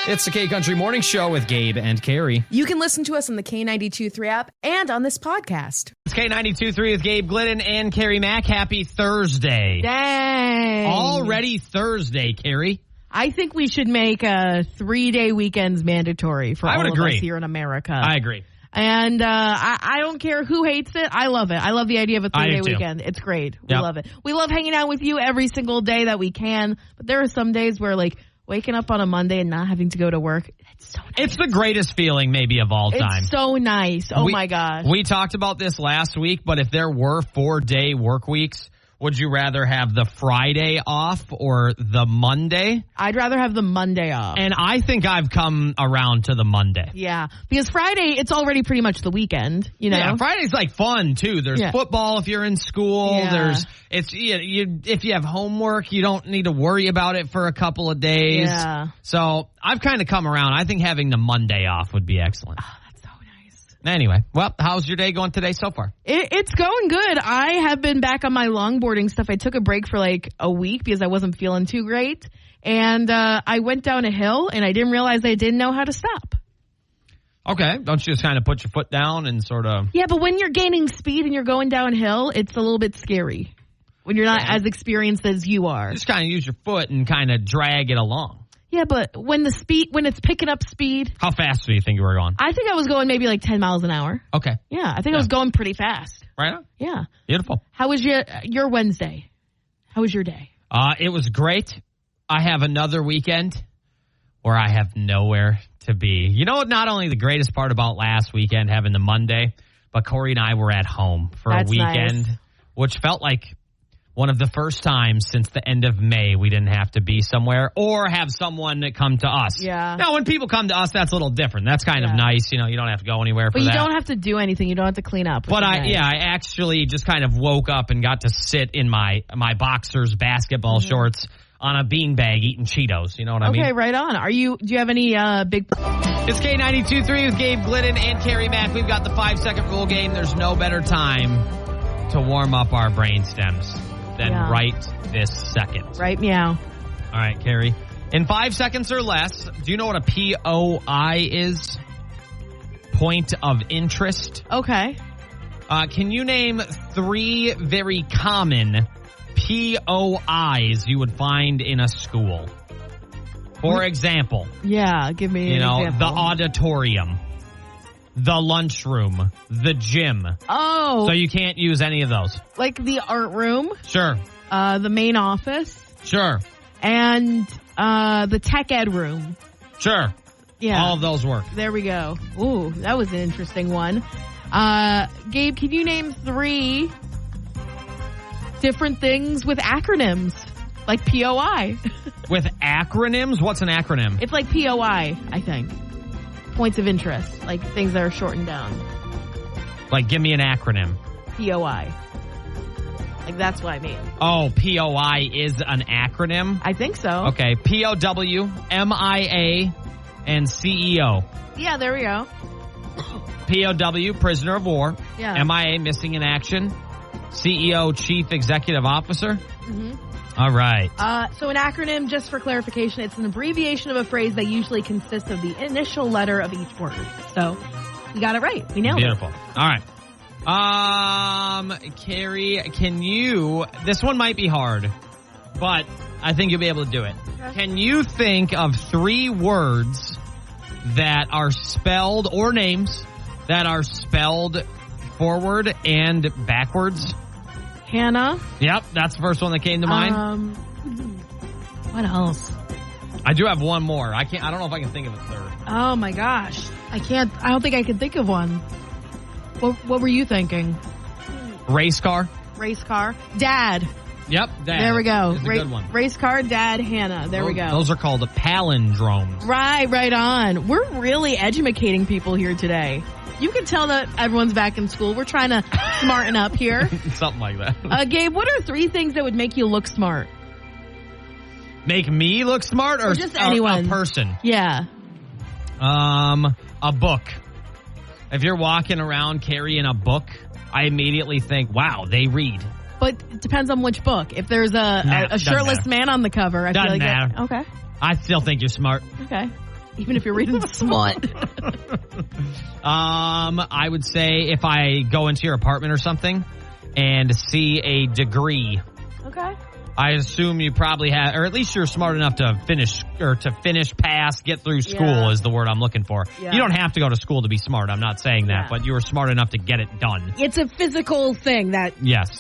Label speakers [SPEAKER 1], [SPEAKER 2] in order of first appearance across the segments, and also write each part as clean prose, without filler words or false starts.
[SPEAKER 1] It's the K-Country Morning Show with Gabe and Carrie.
[SPEAKER 2] You can listen to us on the K92.3 app and on this podcast.
[SPEAKER 1] It's K92.3 with Gabe Glidden and Carrie Mack. Happy Thursday.
[SPEAKER 2] Dang.
[SPEAKER 1] Already Thursday, Carrie.
[SPEAKER 2] I think we should make 3-day weekends mandatory for all of us here in America.
[SPEAKER 1] I agree.
[SPEAKER 2] And I don't care who hates it. I love it. I love the idea of a 3-day weekend. It's great. We love it. We love hanging out with you every single day that we can. But there are some days where, like, waking up on a Monday and not having to go to work, it's so nice.
[SPEAKER 1] It's the greatest feeling maybe of all time.
[SPEAKER 2] It's so nice. Oh, my gosh.
[SPEAKER 1] We talked about this last week, but if there were 4-day work weeks, would you rather have the Friday off or the Monday?
[SPEAKER 2] I'd rather have the Monday off.
[SPEAKER 1] And I think I've come around to the Monday.
[SPEAKER 2] Yeah, because Friday, it's already pretty much the weekend, you know?
[SPEAKER 1] Yeah, Friday's like fun, too. There's football if you're in school.
[SPEAKER 2] Yeah.
[SPEAKER 1] If you have homework, you don't need to worry about it for a couple of days.
[SPEAKER 2] Yeah.
[SPEAKER 1] So I've kind of come around. I think having the Monday off would be excellent.
[SPEAKER 2] Oh, that's so nice.
[SPEAKER 1] Anyway, well, how's your day going today so far?
[SPEAKER 2] It's going good. I have been back on my longboarding stuff. I took a break for like a week because I wasn't feeling too great. And I went down a hill, and I didn't realize I didn't know how to stop.
[SPEAKER 1] Okay. Don't you just kind of put your foot down and sort of...
[SPEAKER 2] Yeah, but when you're gaining speed and you're going downhill, it's a little bit scary when you're not as experienced as you are.
[SPEAKER 1] Just kind of use your foot and kind of drag it along.
[SPEAKER 2] Yeah, but when it's picking up speed...
[SPEAKER 1] How fast do you think you were going?
[SPEAKER 2] I think I was going maybe like 10 miles an hour.
[SPEAKER 1] Okay.
[SPEAKER 2] Yeah, I think I was going pretty fast.
[SPEAKER 1] Right on.
[SPEAKER 2] Yeah.
[SPEAKER 1] Beautiful.
[SPEAKER 2] How was your Wednesday? How was your day?
[SPEAKER 1] It was great. I have another weekend where I have nowhere to be. You know what? Not only the greatest part about last weekend, having the Monday, but Corey and I were at home for a weekend, which felt like one of the first times since the end of May we didn't have to be somewhere or have someone come to us.
[SPEAKER 2] Yeah.
[SPEAKER 1] Now, when people come to us, that's a little different. That's kind of nice. You know, you don't have to go anywhere for that.
[SPEAKER 2] But you don't have to do anything. You don't have to clean up.
[SPEAKER 1] But I actually just kind of woke up and got to sit in my boxers basketball shorts on a beanbag eating Cheetos. You know what I mean?
[SPEAKER 2] Okay, right on. Do you have any big...
[SPEAKER 1] It's K92.3 with Gabe Glidden and Carrie Mack. We've got the 5-second rule game. There's no better time to warm up our brain stems than right this second.
[SPEAKER 2] Right meow.
[SPEAKER 1] All right, Carrie. In 5 seconds or less, do you know what a POI is? Point of interest.
[SPEAKER 2] Okay.
[SPEAKER 1] Can you name 3 very common POIs you would find in a school? For example.
[SPEAKER 2] Yeah, give me an example.
[SPEAKER 1] The auditorium, the lunchroom, the gym.
[SPEAKER 2] Oh.
[SPEAKER 1] So you can't use any of those.
[SPEAKER 2] Like the art room.
[SPEAKER 1] Sure.
[SPEAKER 2] The main office.
[SPEAKER 1] Sure.
[SPEAKER 2] And the tech ed room.
[SPEAKER 1] Sure.
[SPEAKER 2] Yeah.
[SPEAKER 1] All of those work.
[SPEAKER 2] There we go. Ooh, that was an interesting one. Gabe, can you name 3 different things with acronyms? Like POI.
[SPEAKER 1] With acronyms? What's an acronym?
[SPEAKER 2] It's like POI, I think. Points of interest. Like things that are shortened down.
[SPEAKER 1] Like, give me an acronym.
[SPEAKER 2] POI. Like, that's what I mean.
[SPEAKER 1] Oh, POI is an acronym?
[SPEAKER 2] I think so.
[SPEAKER 1] Okay. POW, MIA, and CEO.
[SPEAKER 2] Yeah, there we go.
[SPEAKER 1] POW, prisoner of war.
[SPEAKER 2] Yeah.
[SPEAKER 1] MIA, missing in action. CEO, chief executive officer.
[SPEAKER 2] Mm-hmm.
[SPEAKER 1] All right.
[SPEAKER 2] So an acronym, just for clarification, it's an abbreviation of a phrase that usually consists of the initial letter of each word. So you got it right. We nailed it.
[SPEAKER 1] Beautiful. All right. Carrie, this one might be hard, but I think you'll be able to do it. Okay. Can you think of 3 words that are spelled, or names that are spelled forward and backwards?
[SPEAKER 2] Hannah.
[SPEAKER 1] Yep, that's the first one that came to mind.
[SPEAKER 2] What else?
[SPEAKER 1] I do have one more. I don't know if I can think of a third.
[SPEAKER 2] Oh my gosh. I don't think I can think of one. What were you thinking?
[SPEAKER 1] Race car.
[SPEAKER 2] Race car. Dad.
[SPEAKER 1] Yep, Dad.
[SPEAKER 2] There we go.
[SPEAKER 1] That's a good one.
[SPEAKER 2] Race car, Dad, Hannah. There we go.
[SPEAKER 1] Those are called palindromes.
[SPEAKER 2] Right on. We're really educating people here today. You can tell that everyone's back in school. We're trying to smarten up here.
[SPEAKER 1] Something like that.
[SPEAKER 2] Gabe, what are 3 things that would make you look smart?
[SPEAKER 1] Make me look smart, or
[SPEAKER 2] just anyone?
[SPEAKER 1] A person?
[SPEAKER 2] Yeah.
[SPEAKER 1] A book. If you're walking around carrying a book, I immediately think, wow, they read.
[SPEAKER 2] But it depends on which book. If there's a shirtless man on the cover, I feel like
[SPEAKER 1] that.
[SPEAKER 2] Okay.
[SPEAKER 1] I still think you're smart.
[SPEAKER 2] Okay. even if you're reading smut.
[SPEAKER 1] I would say if I go into your apartment or something and see a degree.
[SPEAKER 2] Okay.
[SPEAKER 1] I assume you probably have, or at least you're smart enough to finish, pass, get through school is the word I'm looking for. Yeah. You don't have to go to school to be smart. I'm not saying that, but you were smart enough to get it done.
[SPEAKER 2] It's a physical thing that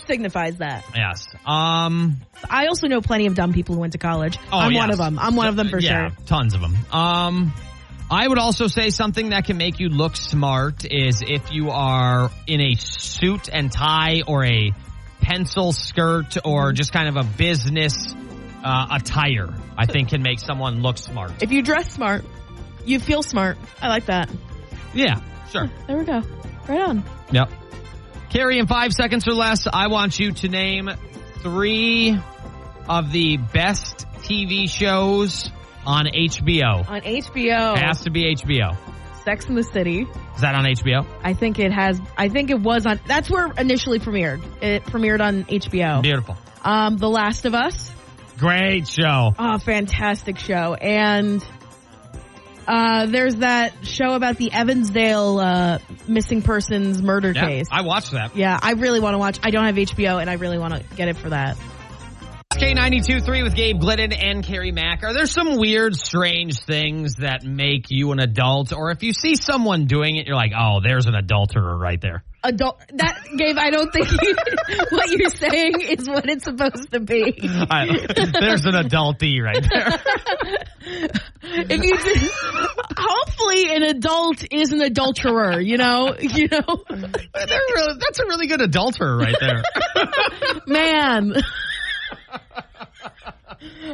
[SPEAKER 2] signifies that.
[SPEAKER 1] Yes.
[SPEAKER 2] I also know plenty of dumb people who went to college. I'm one of them. I'm one of them for sure.
[SPEAKER 1] Tons of them. I would also say something that can make you look smart is if you are in a suit and tie or a pencil skirt or just kind of a business attire, I think can make someone look smart.
[SPEAKER 2] If you dress smart, you feel smart. I like that.
[SPEAKER 1] Yeah, sure.
[SPEAKER 2] There we go. Right on.
[SPEAKER 1] Yep. Carrie, in 5 seconds or less, I want you to name 3 of the best TV shows on HBO.
[SPEAKER 2] On HBO.
[SPEAKER 1] It has to be HBO.
[SPEAKER 2] Sex and the City.
[SPEAKER 1] Is that on HBO?
[SPEAKER 2] I think it was on. That's where it initially premiered. It premiered on HBO.
[SPEAKER 1] Beautiful.
[SPEAKER 2] The Last of Us.
[SPEAKER 1] Great show.
[SPEAKER 2] Oh, fantastic show. And there's that show about the Evansdale missing persons murder case.
[SPEAKER 1] I watched that.
[SPEAKER 2] Yeah, I really want to watch. I don't have HBO, and I really want to get it for that.
[SPEAKER 1] K92.3 with Gabe Glidden and Carrie Mack. Are there some weird, strange things that make you an adult? Or if you see someone doing it, you're like, oh, there's an adulterer right there.
[SPEAKER 2] Gabe, I don't think what you're saying is what it's supposed to be.
[SPEAKER 1] There's an adultee right there.
[SPEAKER 2] Hopefully an adult is an adulterer, you know?
[SPEAKER 1] That's a really good adulterer right there.
[SPEAKER 2] Man.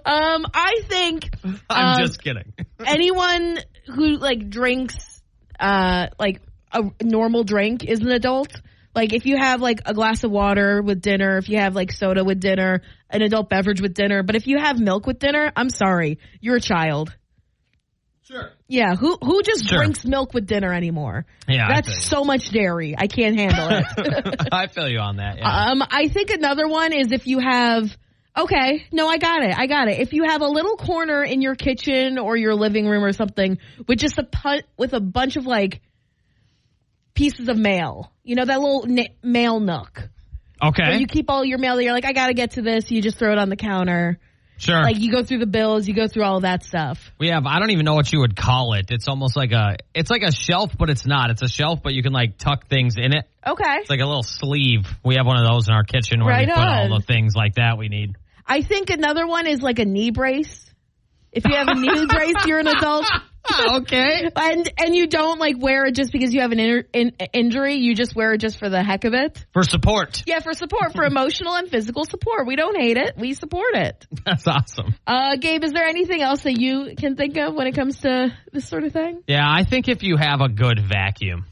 [SPEAKER 2] I think
[SPEAKER 1] I'm just kidding.
[SPEAKER 2] Anyone who drinks like a normal drink is an adult. Like if you have like a glass of water with dinner, if you have like soda with dinner, an adult beverage with dinner, but if you have milk with dinner, I'm sorry, you're a child.
[SPEAKER 1] Sure.
[SPEAKER 2] Yeah, who just drinks milk with dinner anymore?
[SPEAKER 1] Yeah,
[SPEAKER 2] that's so much dairy. I can't handle it.
[SPEAKER 1] I feel you on that. Yeah.
[SPEAKER 2] I think another one is if you have. Okay, no, I got it. If you have a little corner in your kitchen or your living room or something with just with a bunch of like pieces of mail, that little mail nook.
[SPEAKER 1] Okay.
[SPEAKER 2] Where you keep all your mail there. You're like, I got to get to this. You just throw it on the counter.
[SPEAKER 1] Sure.
[SPEAKER 2] Like you go through the bills, you go through all of that stuff.
[SPEAKER 1] I don't even know what you would call it. It's almost like it's like a shelf, but it's not. It's a shelf, but you can like tuck things in it.
[SPEAKER 2] Okay.
[SPEAKER 1] It's like a little sleeve. We have one of those in our kitchen where we put all the things like that we need.
[SPEAKER 2] I think another one is like a knee brace. If you have a knee brace, you're an adult.
[SPEAKER 1] Okay.
[SPEAKER 2] And you don't like wear it just because you have an injury. You just wear it just for the heck of it.
[SPEAKER 1] For support.
[SPEAKER 2] Yeah, for support, for emotional and physical support. We don't hate it. We support it.
[SPEAKER 1] That's awesome.
[SPEAKER 2] Gabe, is there anything else that you can think of when it comes to this sort of thing?
[SPEAKER 1] Yeah, I think if you have a good vacuum.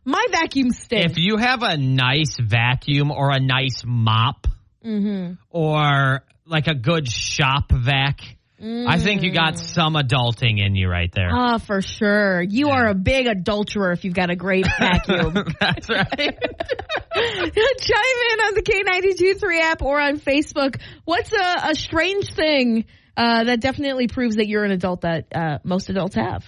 [SPEAKER 2] My vacuum stinks.
[SPEAKER 1] If you have a nice vacuum or a nice mop or like a good shop vac, I think you got some adulting in you right there.
[SPEAKER 2] Oh, for sure. You are a big adulterer if you've got a great vacuum.
[SPEAKER 1] That's right.
[SPEAKER 2] Chime in on the K92.3 app or on Facebook. What's a strange thing that definitely proves that you're an adult that most adults have?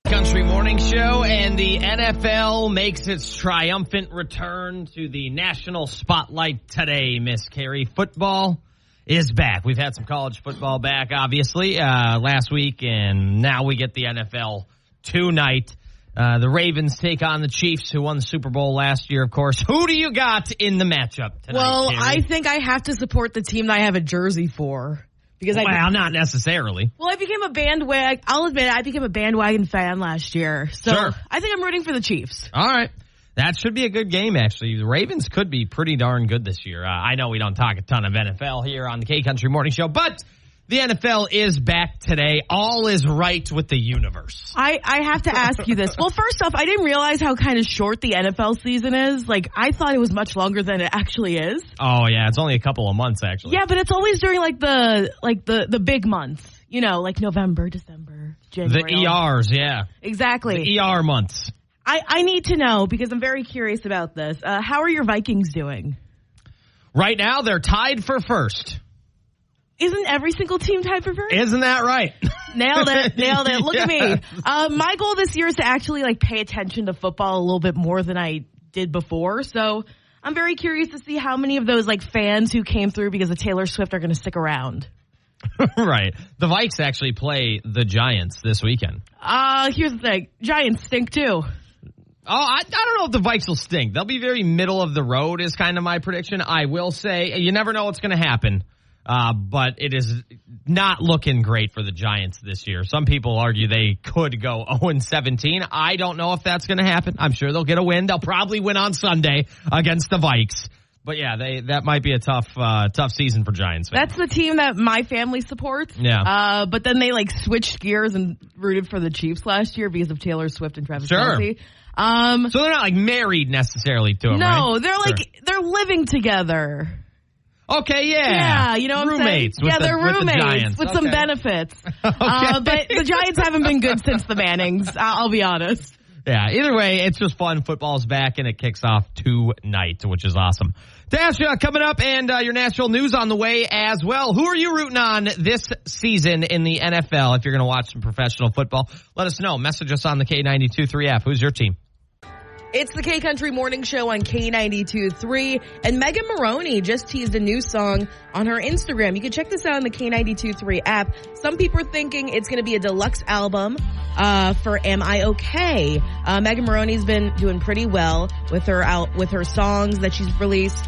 [SPEAKER 1] Country Morning Show, and the NFL makes its triumphant return to the national spotlight today, Miss Carrie. Football is back. We've had some college football back, obviously, last week, and now we get the NFL tonight. The Ravens take on the Chiefs, who won the Super Bowl last year, of course. Who do you got in the matchup tonight,
[SPEAKER 2] Well,
[SPEAKER 1] Carrie?
[SPEAKER 2] I think I have to support the team that I have a jersey for. Because
[SPEAKER 1] not necessarily.
[SPEAKER 2] Well, I became a bandwagon. I'll admit I became a bandwagon fan last year. So
[SPEAKER 1] sure.
[SPEAKER 2] I think I'm rooting for the Chiefs.
[SPEAKER 1] All right. That should be a good game, actually. The Ravens could be pretty darn good this year. I know we don't talk a ton of NFL here on the K-Country Morning Show, but the NFL is back today. All is right with the universe.
[SPEAKER 2] I have to ask you this. Well, first off, I didn't realize how kind of short the NFL season is. Like, I thought it was much longer than it actually is.
[SPEAKER 1] Oh, yeah. It's only a couple of months, actually.
[SPEAKER 2] Yeah, but it's always during, the big months. Like November, December, January.
[SPEAKER 1] The ERs, yeah.
[SPEAKER 2] Exactly.
[SPEAKER 1] The ER months.
[SPEAKER 2] I need to know, because I'm very curious about this. How are your Vikings doing?
[SPEAKER 1] Right now, they're tied for first.
[SPEAKER 2] Isn't every single team tied for first?
[SPEAKER 1] Isn't that right?
[SPEAKER 2] Nailed it. Look at me. My goal this year is to actually pay attention to football a little bit more than I did before. So I'm very curious to see how many of those fans who came through because of Taylor Swift are going to stick around.
[SPEAKER 1] Right. The Vikes actually play the Giants this weekend.
[SPEAKER 2] Here's the thing. Giants stink too.
[SPEAKER 1] I don't know if the Vikes will stink. They'll be very middle of the road is kind of my prediction. I will say you never know what's going to happen. But it is not looking great for the Giants this year. Some people argue they could go 0-17. I don't know if that's going to happen. I'm sure they'll get a win. They'll probably win on Sunday against the Vikes. But yeah, that might be a tough season for Giants fans.
[SPEAKER 2] That's the team that my family supports.
[SPEAKER 1] Yeah.
[SPEAKER 2] But then they switched gears and rooted for the Chiefs last year because of Taylor Swift and Travis Kelce.
[SPEAKER 1] So they're not married necessarily to him, right?
[SPEAKER 2] No, they're they're living together.
[SPEAKER 1] Okay, yeah.
[SPEAKER 2] Yeah, you know what
[SPEAKER 1] roommates
[SPEAKER 2] I'm saying? They're roommates
[SPEAKER 1] with the Giants.
[SPEAKER 2] with some benefits. But the Giants haven't been good since the Mannings, I'll be honest.
[SPEAKER 1] Yeah, either way, it's just fun. Football's back, and it kicks off tonight, which is awesome. Dasha, coming up, and your national news on the way as well. Who are you rooting on this season in the NFL? If you're going to watch some professional football, let us know. Message us on the K92.3 app. Who's your team?
[SPEAKER 2] It's the K-Country Morning Show on K92.3, and Megan Maroney just teased a new song on her Instagram. You can check this out on the K92.3 app. Some people are thinking it's going to be a deluxe album for Am I Okay? Megan Maroney's been doing pretty well with her songs that she's released.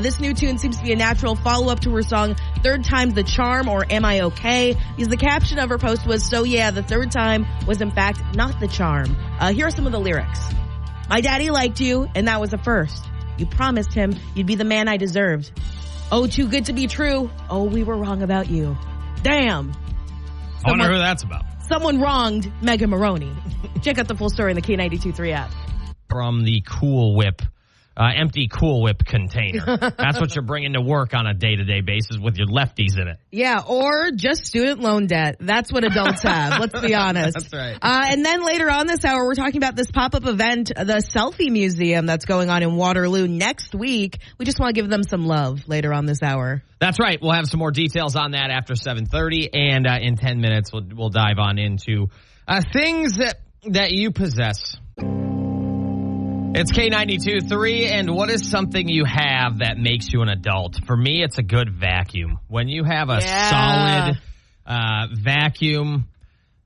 [SPEAKER 2] This new tune seems to be a natural follow-up to her song, Third Time's the Charm, or Am I Okay? Because the caption of her post was, so yeah, the third time was in fact not the charm. Here are some of the lyrics. My daddy liked you, and that was a first. You promised him you'd be the man I deserved. Oh, too good to be true. Oh, we were wrong about you. Damn.
[SPEAKER 1] I wonder who that's about.
[SPEAKER 2] Someone wronged Megan Maroney. Check out the full story in the K92.3 app.
[SPEAKER 1] From the Cool Whip. Empty Cool Whip container. That's what you're bringing to work on a day-to-day basis with your lefties in it.
[SPEAKER 2] Yeah, or just student loan debt. That's what adults have. Let's be honest.
[SPEAKER 1] That's right.
[SPEAKER 2] And then later on this hour, we're talking about this pop-up event, the Selfie Museum that's going on in Waterloo next week. We just want to give them some love later on this hour.
[SPEAKER 1] That's right. We'll have some more details on that after 7:30, and in 10 minutes, we'll dive on into things that you possess. It's K92.3, and what is something you have that makes you an adult? For me, it's a good vacuum. When you have a solid vacuum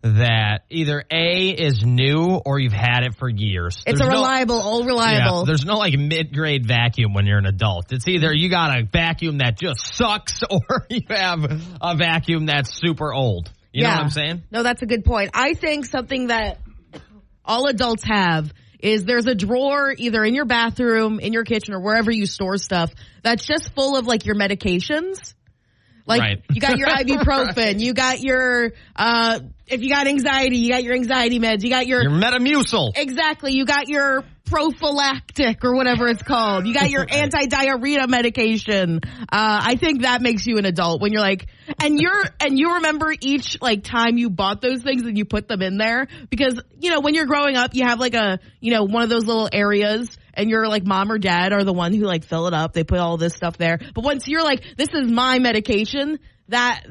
[SPEAKER 1] that either A, is new or you've had it for years.
[SPEAKER 2] It's reliable.
[SPEAKER 1] Yeah, there's no mid-grade vacuum when you're an adult. It's either you got a vacuum that just sucks or you have a vacuum that's super old. You know what I'm saying?
[SPEAKER 2] No, that's a good point. I think something that all adults have is there's a drawer either in your bathroom, in your kitchen, or wherever you store stuff that's just full of your medications.
[SPEAKER 1] Right.
[SPEAKER 2] You got your ibuprofen, you got your, if you got anxiety, you got your anxiety meds, you got your
[SPEAKER 1] Metamucil.
[SPEAKER 2] Exactly. You got your prophylactic or whatever it's called. You got your anti-diarrhea medication. I think that makes you an adult when you're and you remember each time you bought those things and you put them in there because, when you're growing up, you have one of those little areas and your mom or dad are the one who fill it up. They put all this stuff there. But once you're this is my medication, that's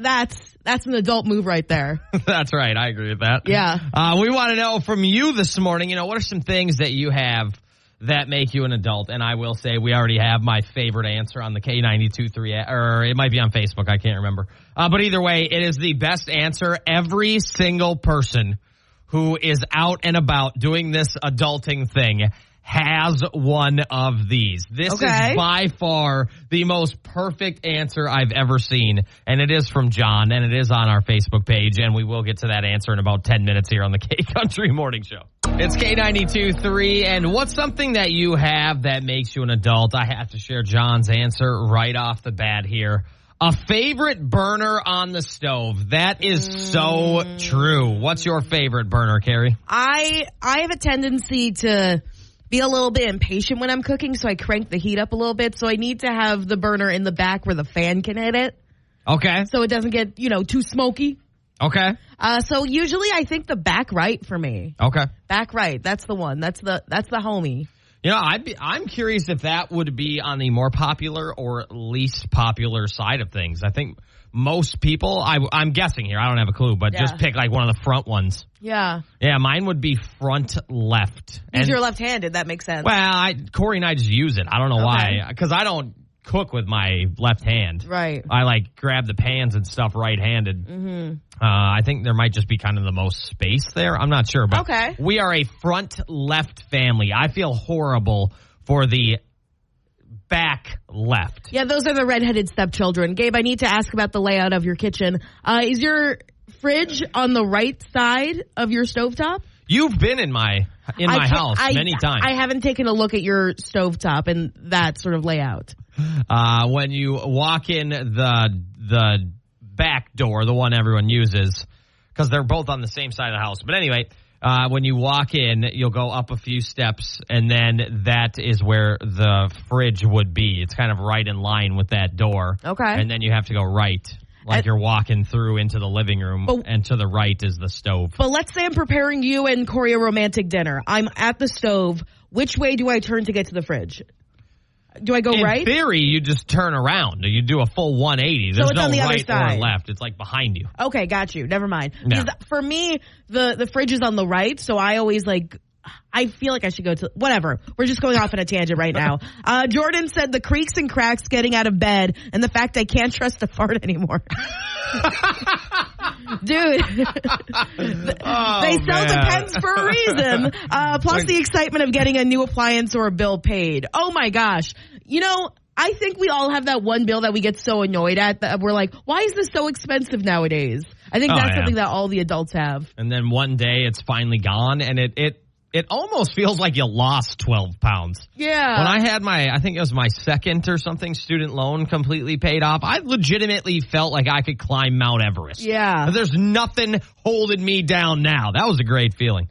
[SPEAKER 2] an adult move right there.
[SPEAKER 1] That's right. I agree with that.
[SPEAKER 2] Yeah.
[SPEAKER 1] We want to know from you this morning, what are some things that you have that make you an adult? And I will say we already have my favorite answer on the K92.3, or it might be on Facebook. I can't remember. But either way, it is the best answer. Every single person who is out and about doing this adulting thing has one of these. This is by far the most perfect answer I've ever seen, and it is from John, and it is on our Facebook page, and we will get to that answer in about 10 minutes here on the K-Country Morning Show. It's K92.3, and what's something that you have that makes you an adult? I have to share John's answer right off the bat here. A favorite burner on the stove. That is so true. What's your favorite burner, Carrie?
[SPEAKER 2] I have a tendency to be a little bit impatient when I'm cooking, so I crank the heat up a little bit. So I need to have the burner in the back where the fan can hit it.
[SPEAKER 1] Okay.
[SPEAKER 2] So it doesn't get, too smoky.
[SPEAKER 1] Okay.
[SPEAKER 2] So usually I think the back right for me.
[SPEAKER 1] Okay.
[SPEAKER 2] Back right. That's the one. That's the homie.
[SPEAKER 1] You know, I'm curious if that would be on the more popular or least popular side of things. I think most people, I'm guessing here, I don't have a clue, but just pick like one of the front ones.
[SPEAKER 2] Yeah.
[SPEAKER 1] Yeah, mine would be front left.
[SPEAKER 2] Because you're left-handed, that makes sense.
[SPEAKER 1] Well, Corey and I just use it. I don't know why. Because I don't cook with my left hand.
[SPEAKER 2] Right.
[SPEAKER 1] I like grab the pans and stuff right-handed. Mm-hmm. I think there might just be kind of the most space there. I'm not sure. But we are a front left family. I feel horrible for the back left.
[SPEAKER 2] Yeah, those are the redheaded stepchildren. Gabe, I need to ask about the layout of your kitchen. Is your fridge on the right side of your stovetop?
[SPEAKER 1] You've been in my house many times.
[SPEAKER 2] I haven't taken a look at your stovetop and that sort of layout.
[SPEAKER 1] When you walk in the back door, the one everyone uses, because they're both on the same side of the house. But anyway, when you walk in, you'll go up a few steps, and then that is where the fridge would be. It's kind of right in line with that door.
[SPEAKER 2] Okay.
[SPEAKER 1] And then you have to go right, like you're walking through into the living room, and to the right is the stove.
[SPEAKER 2] But let's say I'm preparing you and Corey a romantic dinner. I'm at the stove. Which way do I turn to get to the fridge? Do I go right?
[SPEAKER 1] In theory, you just turn around. You do a full 180. There's no right or left. It's like behind you.
[SPEAKER 2] Okay, got you. Never mind.
[SPEAKER 1] Yeah.
[SPEAKER 2] For me, the fridge is on the right, so I always I feel like I should go to whatever. We're just going off on a tangent right now. Jordan said the creaks and cracks getting out of bed and the fact I can't trust a fart anymore. Dude, they sell the pens for a reason. Plus the excitement of getting a new appliance or a bill paid. Oh my gosh. You know, I think we all have that one bill that we get so annoyed at that we're like, why is this so expensive nowadays? I think that's something that all the adults have.
[SPEAKER 1] And then one day it's finally gone, and it almost feels like you lost 12 pounds.
[SPEAKER 2] Yeah.
[SPEAKER 1] When I had I think it was my second or something student loan completely paid off, I legitimately felt like I could climb Mount Everest.
[SPEAKER 2] Yeah.
[SPEAKER 1] There's nothing holding me down now. That was a great feeling.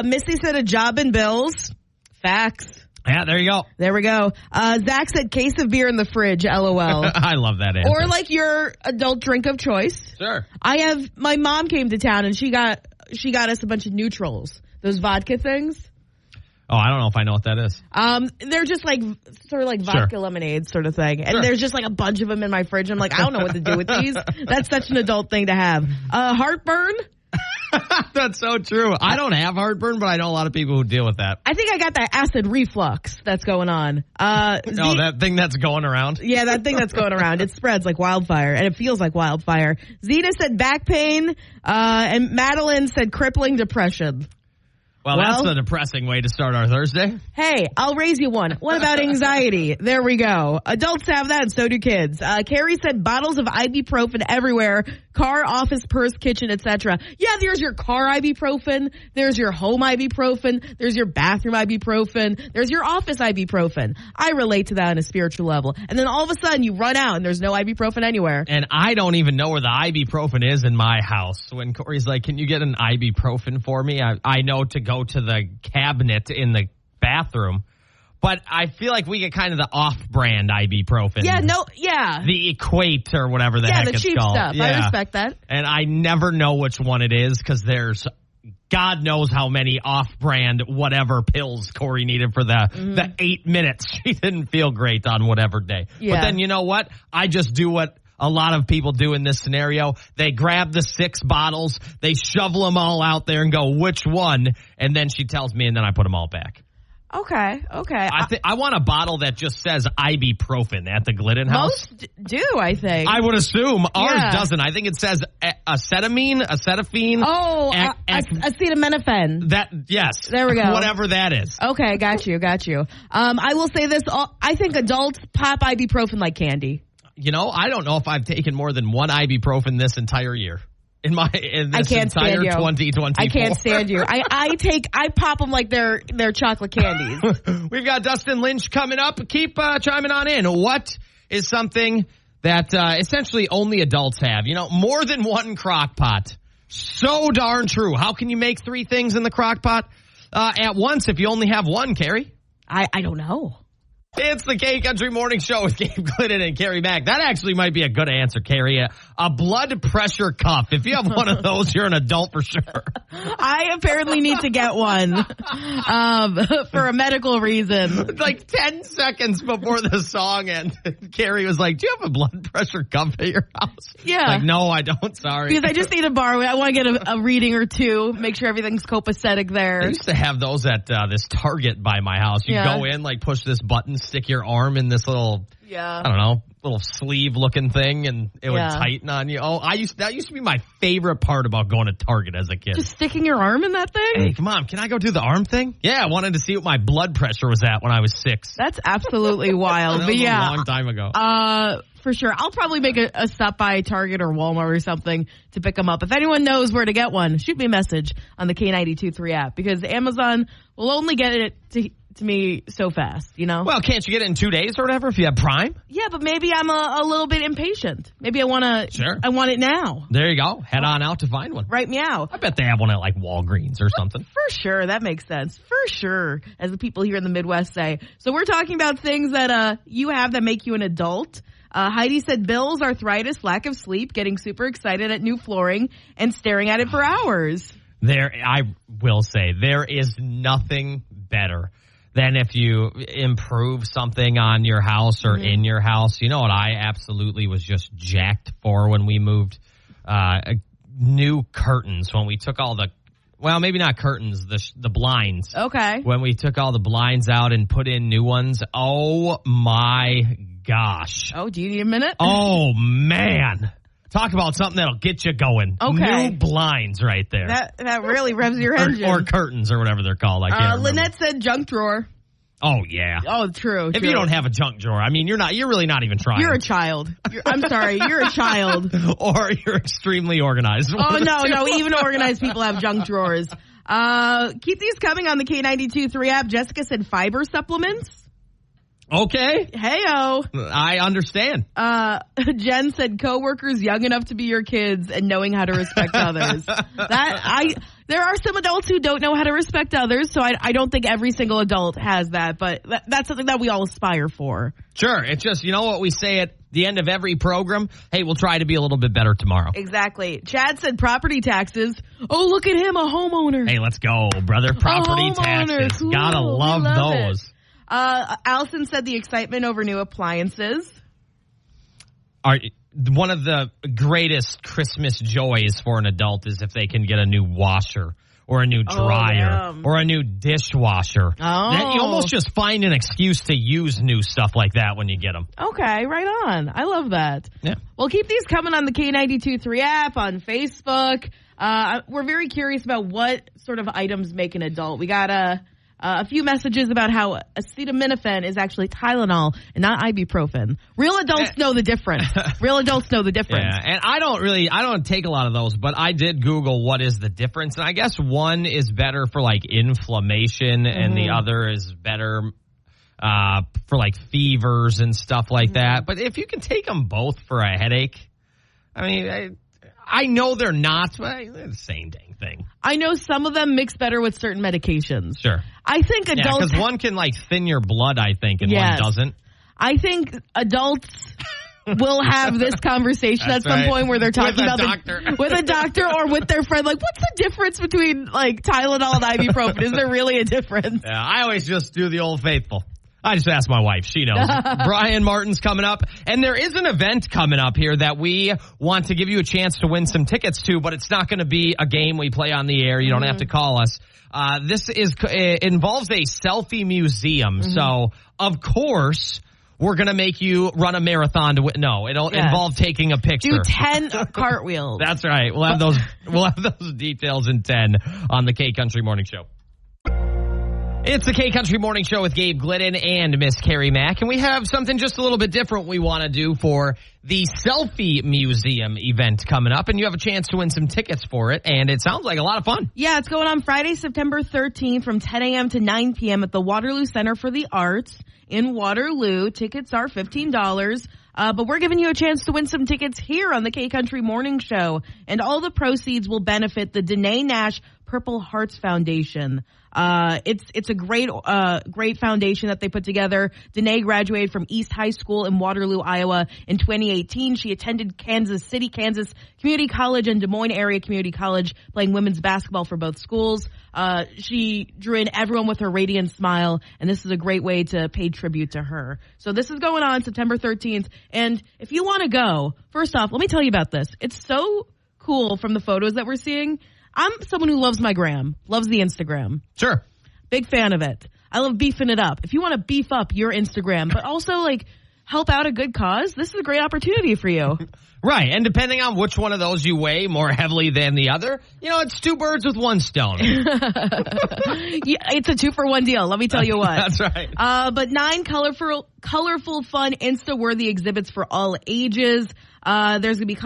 [SPEAKER 2] Misty said a job and bills. Facts.
[SPEAKER 1] Yeah, there you go.
[SPEAKER 2] There we go. Zach said case of beer in the fridge, LOL.
[SPEAKER 1] I love that answer.
[SPEAKER 2] Or like your adult drink of choice.
[SPEAKER 1] Sure.
[SPEAKER 2] My mom came to town and she got us a bunch of neutrals. Those vodka things.
[SPEAKER 1] Oh, I don't know if I know what that is.
[SPEAKER 2] They're just like sort of like vodka lemonade sort of thing. And there's just like a bunch of them in my fridge. I'm like, I don't know what to do with these. That's such an adult thing to have. Heartburn.
[SPEAKER 1] That's so true. I don't have heartburn, but I know a lot of people who deal with that.
[SPEAKER 2] I think I got that acid reflux that's going on.
[SPEAKER 1] That thing that's going around?
[SPEAKER 2] Yeah, that thing that's going around. It spreads like wildfire, and it feels like wildfire. Zena said back pain, and Madeline said crippling depression.
[SPEAKER 1] Well, that's a depressing way to start our Thursday.
[SPEAKER 2] Hey, I'll raise you one. What about anxiety? There we go. Adults have that, and so do kids. Carrie said bottles of ibuprofen everywhere. Car, office, purse, kitchen, etc. Yeah, there's your car ibuprofen. There's your home ibuprofen. There's your bathroom ibuprofen. There's your office ibuprofen. I relate to that on a spiritual level. And then all of a sudden you run out and there's no ibuprofen anywhere.
[SPEAKER 1] And I don't even know where the ibuprofen is in my house. When Corey's like, can you get an ibuprofen for me? I know to go to the cabinet in the bathroom. But I feel like we get kind of the off-brand ibuprofen.
[SPEAKER 2] Yeah,
[SPEAKER 1] the Equate or whatever the heck it's called.
[SPEAKER 2] Yeah, the cheap stuff.
[SPEAKER 1] Yeah.
[SPEAKER 2] I respect that.
[SPEAKER 1] And I never know which one it is because there's God knows how many off-brand whatever pills Corey needed for the 8 minutes. She didn't feel great on whatever day. Yeah. But then you know what? I just do what a lot of people do in this scenario. They grab the 6 bottles, they shovel them all out there and go, which one? And then she tells me and then I put them all back.
[SPEAKER 2] Okay.
[SPEAKER 1] I want a bottle that just says ibuprofen at the Glidden House.
[SPEAKER 2] Most do, I think.
[SPEAKER 1] I would assume. Ours doesn't. I think it says acetaminophen.
[SPEAKER 2] Oh, acetaminophen.
[SPEAKER 1] Yes.
[SPEAKER 2] There we go.
[SPEAKER 1] Whatever that is.
[SPEAKER 2] Okay, got you. I will say this. I think adults pop ibuprofen like candy.
[SPEAKER 1] You know, I don't know if I've taken more than one ibuprofen this entire year. In this entire 2024.
[SPEAKER 2] I can't stand you. I pop them like they're chocolate candies.
[SPEAKER 1] We've got Dustin Lynch coming up. Keep chiming on in. What is something that essentially only adults have? You know, more than one crock pot. So darn true. How can you make 3 things in the crock pot at once if you only have one, Carrie?
[SPEAKER 2] I don't know.
[SPEAKER 1] It's the K-Country Morning Show with Gabe Glidden and Carrie Mack. That actually might be a good answer, Carrie. A blood pressure cuff. If you have one of those, you're an adult for sure.
[SPEAKER 2] I apparently need to get one for a medical reason.
[SPEAKER 1] Like 10 seconds before the song ended, Carrie was like, do you have a blood pressure cuff at your house?
[SPEAKER 2] Yeah.
[SPEAKER 1] Like, no, I don't. Sorry.
[SPEAKER 2] Because I just need to borrow it. I want to get a reading or two, make sure everything's copacetic there.
[SPEAKER 1] I used to have those at this Target by my house. You go in, like push this button, stick your arm in this little, I don't know, little sleeve looking thing, and it would tighten on you. Oh, that used to be my favorite part about going to Target as a kid.
[SPEAKER 2] Just sticking your arm in that thing?
[SPEAKER 1] Hey, come on, can I go do the arm thing? Yeah, I wanted to see what my blood pressure was at when I was 6.
[SPEAKER 2] That's absolutely wild.
[SPEAKER 1] That
[SPEAKER 2] but
[SPEAKER 1] was a long time ago.
[SPEAKER 2] For sure. I'll probably make a stop by Target or Walmart or something to pick them up. If anyone knows where to get one, shoot me a message on the K92.3 app, because Amazon will only get it to me so fast, you know?
[SPEAKER 1] Well, can't you get it in 2 days or whatever if you have Prime?
[SPEAKER 2] Yeah, but maybe I'm a little bit impatient. Maybe I want to.
[SPEAKER 1] Sure.
[SPEAKER 2] I want it now.
[SPEAKER 1] There you go. Head on out to find one.
[SPEAKER 2] Right meow.
[SPEAKER 1] I bet they have one at like Walgreens or something.
[SPEAKER 2] For sure. That makes sense. For sure. As the people here in the Midwest say. So we're talking about things that you have that make you an adult. Heidi said bills, arthritis, lack of sleep, getting super excited at new flooring, and staring at it for hours.
[SPEAKER 1] I will say, there is nothing better than if you improve something on your house or in your house. You know what I absolutely was just jacked for when we moved? New curtains. When we took all the, well, maybe not curtains, the blinds.
[SPEAKER 2] Okay.
[SPEAKER 1] When we took all the blinds out and put in new ones. Oh, my gosh.
[SPEAKER 2] Oh, do you need a minute?
[SPEAKER 1] Oh, man. Talk about something that'll get you going.
[SPEAKER 2] Okay.
[SPEAKER 1] New blinds right there.
[SPEAKER 2] That really revs your engine.
[SPEAKER 1] Or curtains or whatever they're called. I can't remember.
[SPEAKER 2] Lynette said junk drawer.
[SPEAKER 1] Oh, yeah.
[SPEAKER 2] Oh, true.
[SPEAKER 1] If you don't have a junk drawer, I mean, you're really not even trying.
[SPEAKER 2] You're a child. I'm sorry. You're a child.
[SPEAKER 1] Or you're extremely organized.
[SPEAKER 2] Oh, no. Even organized people have junk drawers. Keep these coming on the K92.3 app. Jessica said fiber supplements.
[SPEAKER 1] Okay.
[SPEAKER 2] Hey-o.
[SPEAKER 1] I understand.
[SPEAKER 2] Jen said coworkers young enough to be your kids and knowing how to respect others. There are some adults who don't know how to respect others, so I don't think every single adult has that, but that's something that we all aspire for.
[SPEAKER 1] Sure. It's just, you know what we say at the end of every program? Hey, we'll try to be a little bit better tomorrow.
[SPEAKER 2] Exactly. Chad said property taxes. Oh, look at him, a homeowner.
[SPEAKER 1] Hey, let's go, brother. Property taxes.
[SPEAKER 2] Cool.
[SPEAKER 1] Gotta love those.
[SPEAKER 2] Allison said the excitement over new appliances.
[SPEAKER 1] One of the greatest Christmas joys for an adult is if they can get a new washer or a new dryer or a new dishwasher. You almost just find an excuse to use new stuff like that when you get them.
[SPEAKER 2] Okay, right on. I love that.
[SPEAKER 1] Yeah.
[SPEAKER 2] Well, keep these coming on the K92.3 app, on Facebook. We're very curious about what sort of items make an adult. We got a few messages about how acetaminophen is actually Tylenol and not ibuprofen. Real adults know the difference. Real adults know the difference.
[SPEAKER 1] Yeah, and I don't take a lot of those, but I did Google what is the difference. And I guess one is better for like inflammation and the other is better for like fevers and stuff like that. But if you can take them both for a headache, I mean, I know they're not, but they're the same dang thing.
[SPEAKER 2] I know some of them mix better with certain medications.
[SPEAKER 1] Sure.
[SPEAKER 2] I think adults...
[SPEAKER 1] because one can like thin your blood, I think, and one doesn't.
[SPEAKER 2] I think adults will have this conversation at some point where they're talking about with a doctor or with their friend. Like, what's the difference between like Tylenol and ibuprofen? Is there really a difference?
[SPEAKER 1] Yeah, I always just do the old faithful. I just asked my wife. She knows. Brian Martin's coming up. And there is an event coming up here that we want to give you a chance to win some tickets to, but it's not going to be a game we play on the air. You don't have to call us. This involves a selfie museum. So, of course, we're going to make you run a marathon to win. No, it'll involve taking a picture.
[SPEAKER 2] Do 10 cartwheels.
[SPEAKER 1] That's right. We'll have those details in 10 on the K Country Morning Show. It's the K Country Morning Show with Gabe Glidden and Miss Carrie Mack, and we have something just a little bit different we want to do for the Selfie Museum event coming up, and you have a chance to win some tickets for it, and it sounds like a lot of fun.
[SPEAKER 2] Yeah, it's going on Friday, September 13th from 10 a.m. to 9 p.m. at the Waterloo Center for the Arts in Waterloo. Tickets are $15. But we're giving you a chance to win some tickets here on the K Country Morning Show, and all the proceeds will benefit the Danae Nash Purple Hearts Foundation. It's a great foundation that they put together. Danae graduated from East High School in Waterloo, Iowa in 2018. She attended Kansas City, Kansas Community College and Des Moines Area Community College, playing women's basketball for both schools. She drew in everyone with her radiant smile, and this is a great way to pay tribute to her. So this is going on September 13th. And if you want to go, first off, let me tell you about this. It's so cool from the photos that we're seeing. I'm someone who loves my gram, loves the Instagram.
[SPEAKER 1] Sure.
[SPEAKER 2] Big fan of it. I love beefing it up. If you want to beef up your Instagram, but also like help out a good cause, this is a great opportunity for you.
[SPEAKER 1] Right. And depending on which one of those you weigh more heavily than the other, it's 2 birds with 1 stone.
[SPEAKER 2] Yeah, it's a 2-for-1 deal. Let me tell you what.
[SPEAKER 1] That's right.
[SPEAKER 2] But 9 colorful, fun, Insta-worthy exhibits for all ages. There's going to be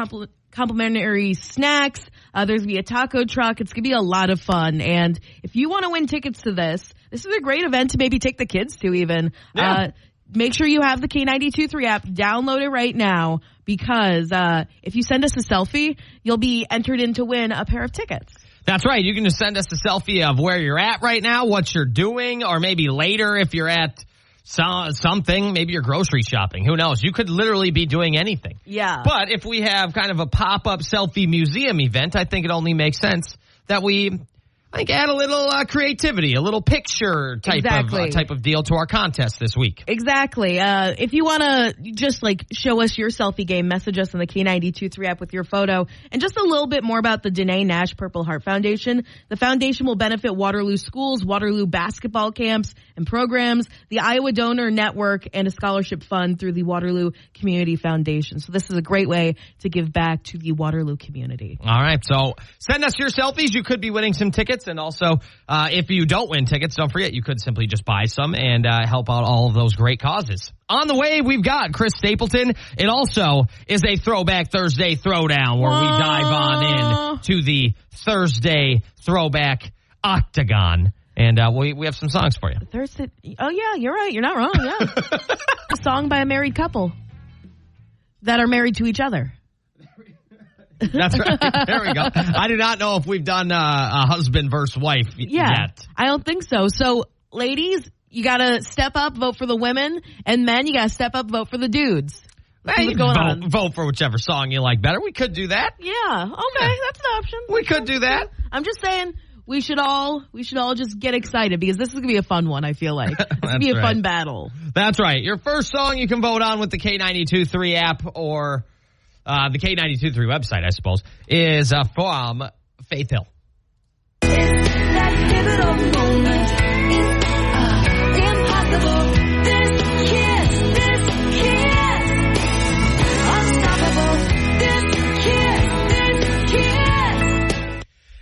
[SPEAKER 2] complimentary snacks. There's going to be a taco truck. It's going to be a lot of fun. And if you want to win tickets to this is a great event to maybe take the kids to even.
[SPEAKER 1] Yeah.
[SPEAKER 2] Make sure you have the K92.3 app. Download it right now because if you send us a selfie, you'll be entered in to win a pair of tickets.
[SPEAKER 1] That's right. You can just send us a selfie of where you're at right now, what you're doing, or maybe later if you're at something, maybe you're grocery shopping. Who knows? You could literally be doing anything.
[SPEAKER 2] Yeah.
[SPEAKER 1] But if we have kind of a pop-up selfie museum event, I think it only makes sense that we add a little creativity, a little picture type of deal to our contest this week.
[SPEAKER 2] Exactly. If you want to just show us your selfie game, message us in the K92.3 app with your photo and just a little bit more about the Danae Nash Purple Heart Foundation. The foundation will benefit Waterloo schools, Waterloo basketball camps and programs, the Iowa Donor Network, and a scholarship fund through the Waterloo Community Foundation. So this is a great way to give back to the Waterloo community.
[SPEAKER 1] All right. So send us your selfies. You could be winning some tickets. And also, if you don't win tickets, don't forget you could simply just buy some and help out all of those great causes. On the way, we've got Chris Stapleton. It also is a Throwback Thursday Throwdown where we dive on in to the Thursday Throwback Octagon. And we have some songs for you.
[SPEAKER 2] Thursday. Oh, yeah, you're right. You're not wrong. Yeah. A song by a married couple that are married to each other.
[SPEAKER 1] That's right. There we go. I do not know if we've done a husband versus wife yet.
[SPEAKER 2] I don't think so. So, ladies, you got to step up, vote for the women, and men, you got to step up, vote for the dudes.
[SPEAKER 1] Hey, vote for whichever song you like better. We could do that.
[SPEAKER 2] Yeah. Okay, that's an option.
[SPEAKER 1] We could do that.
[SPEAKER 2] I'm just saying we should all just get excited because this is going to be a fun one, I feel like. It's going to be a fun battle.
[SPEAKER 1] That's right. Your first song you can vote on with the K92.3 app or the K92.3 website, I suppose, is from Faith Hill.
[SPEAKER 3] It's that pivotal moment. It's impossible. This kiss. Unstoppable. This kiss.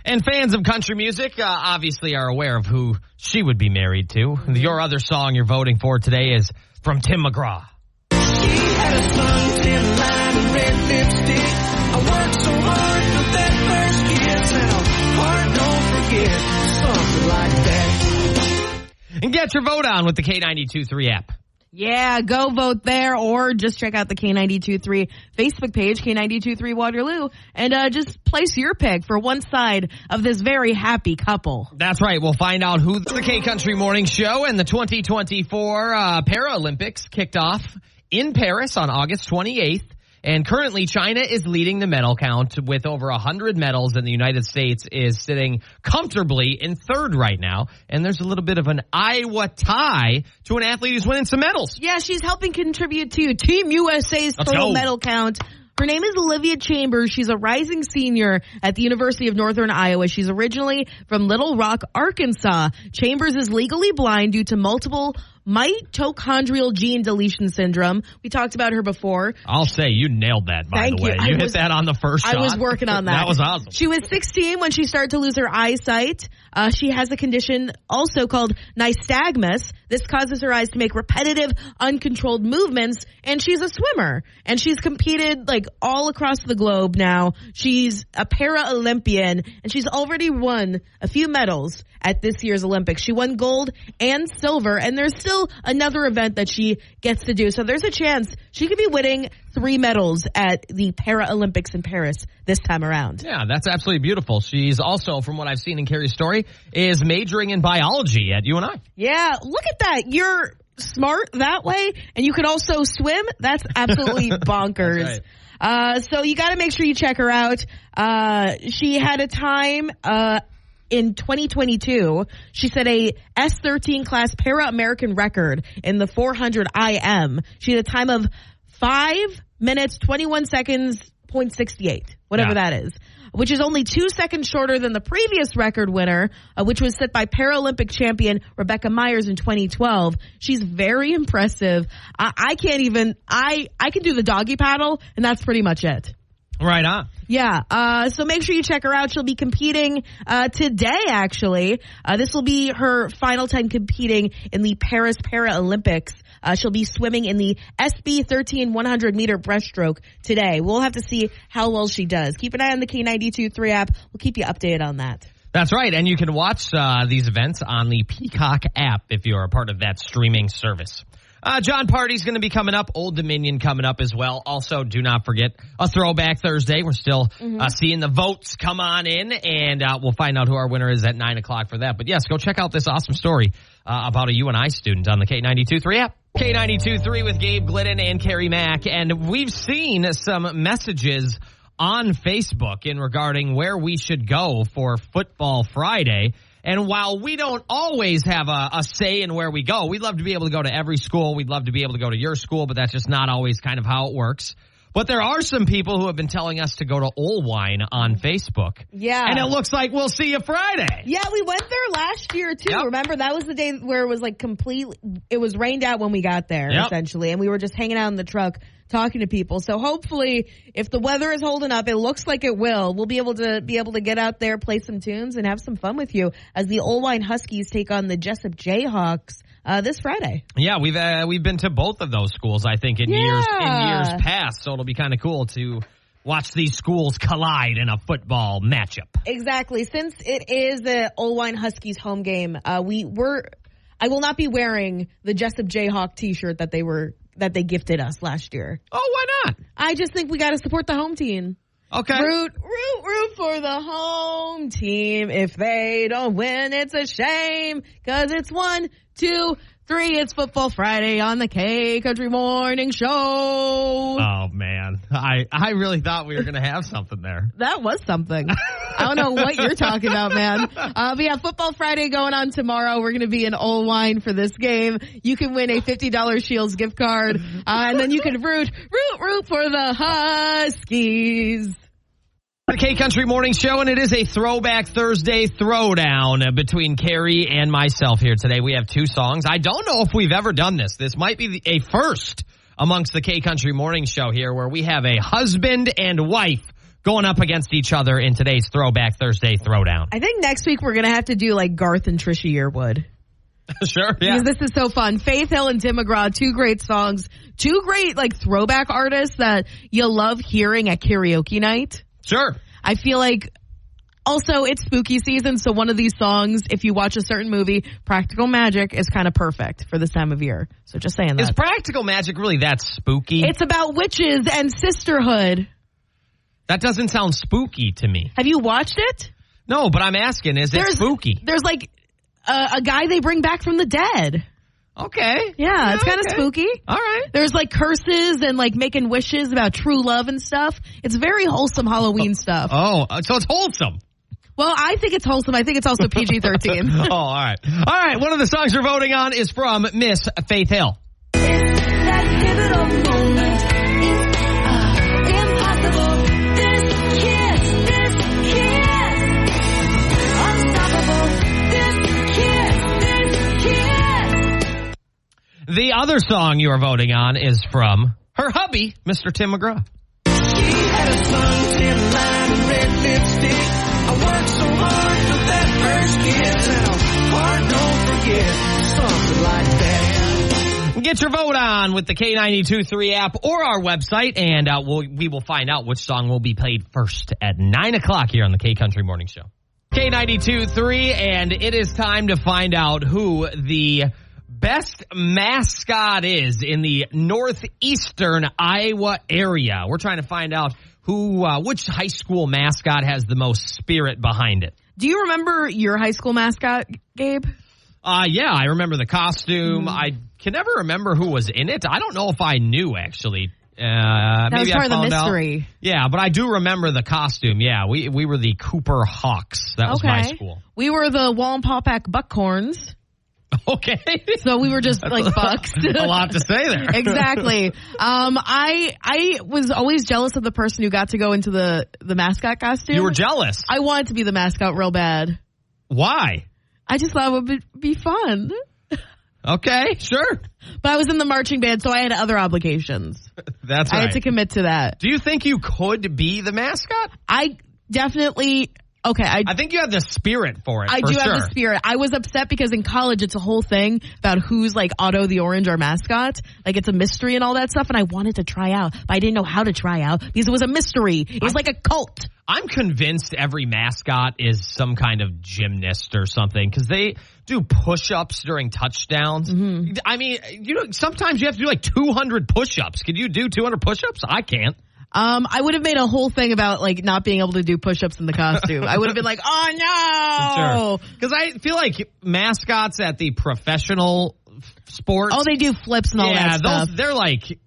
[SPEAKER 1] And fans of country music obviously are aware of who she would be married to. Mm-hmm. Your other song you're voting for today is from Tim McGraw.
[SPEAKER 4] She had a sun tin line and red lipstick. I worked so hard for that first kiss, and a heart don't forget something like that.
[SPEAKER 1] And get your vote on with the K92.3 app.
[SPEAKER 2] Yeah, go vote there or just check out the K92.3 Facebook page, K92.3 Waterloo, and just place your pick for one side of this very happy couple.
[SPEAKER 1] That's right. We'll find out who the K Country Morning Show and the 2024 Paralympics kicked off in Paris on August 28th. And currently, China is leading the medal count with over 100 medals, and the United States is sitting comfortably in third right now. And there's a little bit of an Iowa tie to an athlete who's winning some medals.
[SPEAKER 2] Yeah, she's helping contribute to Team USA's total medal count. Her name is Olivia Chambers. She's a rising senior at the University of Northern Iowa. She's originally from Little Rock, Arkansas. Chambers is legally blind due to multiple mitochondrial gene deletion syndrome. We talked about her before.
[SPEAKER 1] I'll say you nailed that, by the way. You hit that on the first shot.
[SPEAKER 2] I was working on that.
[SPEAKER 1] That was awesome.
[SPEAKER 2] She was 16 when she started to lose her eyesight. She has a condition also called nystagmus. This causes her eyes to make repetitive, uncontrolled movements, and she's a swimmer. And she's competed all across the globe now. She's a para-Olympian, and she's already won a few medals at this year's Olympics. She won gold and silver, and there's still still another event that she gets to do. So there's a chance she could be winning 3 medals at the Paralympics in Paris this time around.
[SPEAKER 1] Yeah, that's absolutely beautiful. She's also, from what I've seen in Carrie's story, is majoring in biology at UNI.
[SPEAKER 2] Yeah, look at that. You're smart that way, and you could also swim. That's absolutely bonkers.
[SPEAKER 1] That's right.
[SPEAKER 2] So you got to make sure you check her out. She had a time in 2022. She set a S13 class Para-American record in the 400 IM. She had a time of 5 minutes, 21 seconds, 0.68, whatever that is, which is only 2 seconds shorter than the previous record winner, which was set by Paralympic champion Rebecca Myers in 2012. She's very impressive. I can't even, I can do the doggy paddle, and that's pretty much it.
[SPEAKER 1] Right on.
[SPEAKER 2] Yeah. So make sure you check her out. She'll be competing today, actually. This will be her final time competing in the Paris Paralympics. She'll be swimming in the SB 13 100-meter breaststroke today. We'll have to see how well she does. Keep an eye on the K92.3 app. We'll keep you updated on that.
[SPEAKER 1] That's right. And you can watch these events on the Peacock app if you're a part of that streaming service. John Party's going to be coming up. Old Dominion coming up as well. Also, do not forget a Throwback Thursday. We're still seeing the votes come on in, and we'll find out who our winner is at 9 o'clock for that. But yes, go check out this awesome story about a UNI student on the K92.3 app. K92.3 with Gabe Glidden and Carrie Mack. And we've seen some messages on Facebook in regarding where we should go for Football Friday. And while we don't always have a say in where we go, we'd love to be able to go to every school. We'd love to be able to go to your school, but that's just not always kind of how it works. But there are some people who have been telling us to go to Olwine on Facebook.
[SPEAKER 2] Yeah.
[SPEAKER 1] And it looks like we'll see you Friday.
[SPEAKER 2] Yeah, we went there last year, too. Yep. Remember, that was the day where it was like it was rained out when we got there, essentially. And we were just hanging out in the truck talking to people. So hopefully, if the weather is holding up, it looks like it will, we'll be able to get out there, play some tunes, and have some fun with you as the Olwine Huskies take on the Jessup Jayhawks this Friday.
[SPEAKER 1] Yeah, we've been to both of those schools, I think, in years past. So it'll be kind of cool to watch these schools collide in a football matchup.
[SPEAKER 2] Exactly. Since it is the Olwine Huskies home game, I will not be wearing the Jessup Jayhawk T-shirt that they gifted us last year.
[SPEAKER 1] Oh, why not?
[SPEAKER 2] I just think we got to support the home team.
[SPEAKER 1] Okay.
[SPEAKER 2] Root for the home team. If they don't win, it's a shame. 'Cause it's 1, 2, 3. It's Football Friday on the K Country Morning Show.
[SPEAKER 1] Oh, man. I really thought we were going to have something there.
[SPEAKER 2] That was something. I don't know what you're talking about, man. But yeah, Football Friday going on tomorrow. We're going to be in Olwine for this game. You can win a $50 Shields gift card. And then you can root for the Huskies.
[SPEAKER 1] The K Country Morning Show, and it is a Throwback Thursday throwdown between Carrie and myself here today. We have 2 songs. I don't know if we've ever done this. This might be a first amongst the K Country Morning Show here, where we have a husband and wife going up against each other in today's Throwback Thursday throwdown.
[SPEAKER 2] I think next week we're going to have to do like Garth and Trisha Yearwood.
[SPEAKER 1] Sure, yeah.
[SPEAKER 2] Because this is so fun. Faith Hill and Tim McGraw, 2 great songs, 2 great like throwback artists that you love hearing at karaoke night.
[SPEAKER 1] Sure.
[SPEAKER 2] I feel like also it's spooky season, so one of these songs, if you watch a certain movie, Practical Magic is kind of perfect for this time of year. So just saying that.
[SPEAKER 1] Is Practical Magic really that spooky?
[SPEAKER 2] It's about witches and sisterhood.
[SPEAKER 1] That doesn't sound spooky to me.
[SPEAKER 2] Have you watched it?
[SPEAKER 1] No, but I'm asking, is it spooky?
[SPEAKER 2] There's like a guy they bring back from the dead.
[SPEAKER 1] Okay.
[SPEAKER 2] Yeah, it's kind of spooky.
[SPEAKER 1] All right.
[SPEAKER 2] There's like curses and like making wishes about true love and stuff. It's very wholesome Halloween stuff.
[SPEAKER 1] Oh, so it's wholesome.
[SPEAKER 2] Well, I think it's wholesome. I think it's also PG-13.
[SPEAKER 1] Oh, all right. All right, one of the songs we're voting on is from Miss Faith Hill.
[SPEAKER 3] It's that pivotal moment. It's impossible. This kiss, unstoppable. This kiss.
[SPEAKER 1] The other song you are voting on is from her hubby, Mr. Tim McGraw.
[SPEAKER 4] She had a suntan line and red lipstick. I worked so hard for that first kiss, and a heart don't forget, something like that.
[SPEAKER 1] Get your vote on with the K92.3 app or our website, and we will find out which song will be played first at 9 o'clock here on the K Country Morning Show. K92.3, and it is time to find out who the best mascot is in the northeastern Iowa area. We're trying to find out which high school mascot has the most spirit behind it.
[SPEAKER 2] Do you remember your high school mascot, Gabe?
[SPEAKER 1] Yeah, I remember the costume. I can never remember who was in it. I don't know if I knew, actually.
[SPEAKER 2] That was part of the mystery.
[SPEAKER 1] Out. Yeah, but I do remember the costume. Yeah, we were the Cooper Hawks. That was my school.
[SPEAKER 2] We were the Wallenpaupack Buckhorns.
[SPEAKER 1] Okay.
[SPEAKER 2] So we were just like bucks.
[SPEAKER 1] A lot to say there.
[SPEAKER 2] Exactly. I was always jealous of the person who got to go into the mascot costume.
[SPEAKER 1] You were jealous?
[SPEAKER 2] I wanted to be the mascot real bad.
[SPEAKER 1] Why?
[SPEAKER 2] I just thought it would be fun.
[SPEAKER 1] Okay, sure.
[SPEAKER 2] But I was in the marching band, so I had other obligations.
[SPEAKER 1] That's right.
[SPEAKER 2] I had to commit to that.
[SPEAKER 1] Do you think you could be the mascot?
[SPEAKER 2] I definitely... Okay,
[SPEAKER 1] I think you have the spirit for it.
[SPEAKER 2] I do have the spirit. I was upset because in college it's a whole thing about who's like Otto the Orange or mascot. Like it's a mystery and all that stuff, and I wanted to try out, but I didn't know how to try out because it was a mystery. It was like a cult. I'm
[SPEAKER 1] convinced every mascot is some kind of gymnast or something because they do push-ups during touchdowns. Mm-hmm. I mean, sometimes you have to do like 200 push-ups. Can you do 200 push-ups? I can't.
[SPEAKER 2] I would have made a whole thing about like not being able to do push-ups in the costume. I would have been like, oh no.
[SPEAKER 1] Sure. Because I feel like mascots at the professional sports.
[SPEAKER 2] Oh, they do flips and all that stuff.
[SPEAKER 1] They're like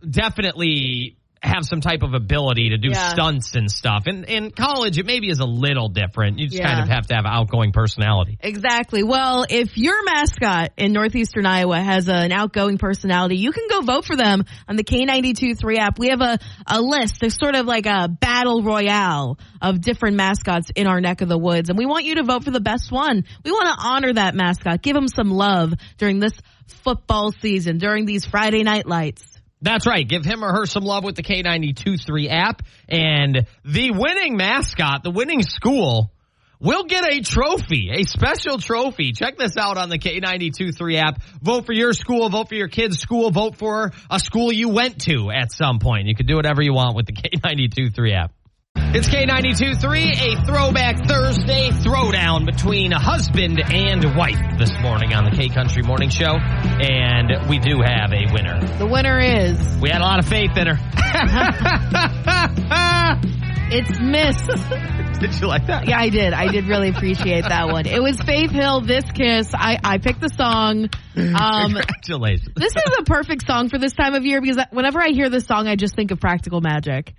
[SPEAKER 1] definitely have some type of ability to do stunts and stuff. And in college, it maybe is a little different. You just kind of have to have an outgoing personality.
[SPEAKER 2] Exactly. Well, if your mascot in northeastern Iowa has an outgoing personality, you can go vote for them on the K92.3 app. We have a list. There's sort of like a battle royale of different mascots in our neck of the woods. And we want you to vote for the best one. We want to honor that mascot. Give him some love during this football season, during these Friday night lights.
[SPEAKER 1] That's right. Give him or her some love with the K92.3 app. And the winning mascot, the winning school, will get a trophy, a special trophy. Check this out on the K92.3 app. Vote for your school. Vote for your kid's school. Vote for a school you went to at some point. You can do whatever you want with the K92.3 app. It's K92.3, a Throwback Thursday throwdown between husband and wife this morning on the K-Country Morning Show. And we do have a winner.
[SPEAKER 2] The winner is...
[SPEAKER 1] We had a lot of faith in her.
[SPEAKER 2] It's Miss.
[SPEAKER 1] Did you like that?
[SPEAKER 2] Yeah, I did. I did really appreciate that one. It was Faith Hill, This Kiss. I picked the song.
[SPEAKER 1] Congratulations.
[SPEAKER 2] This is a perfect song for this time of year because whenever I hear this song, I just think of Practical Magic.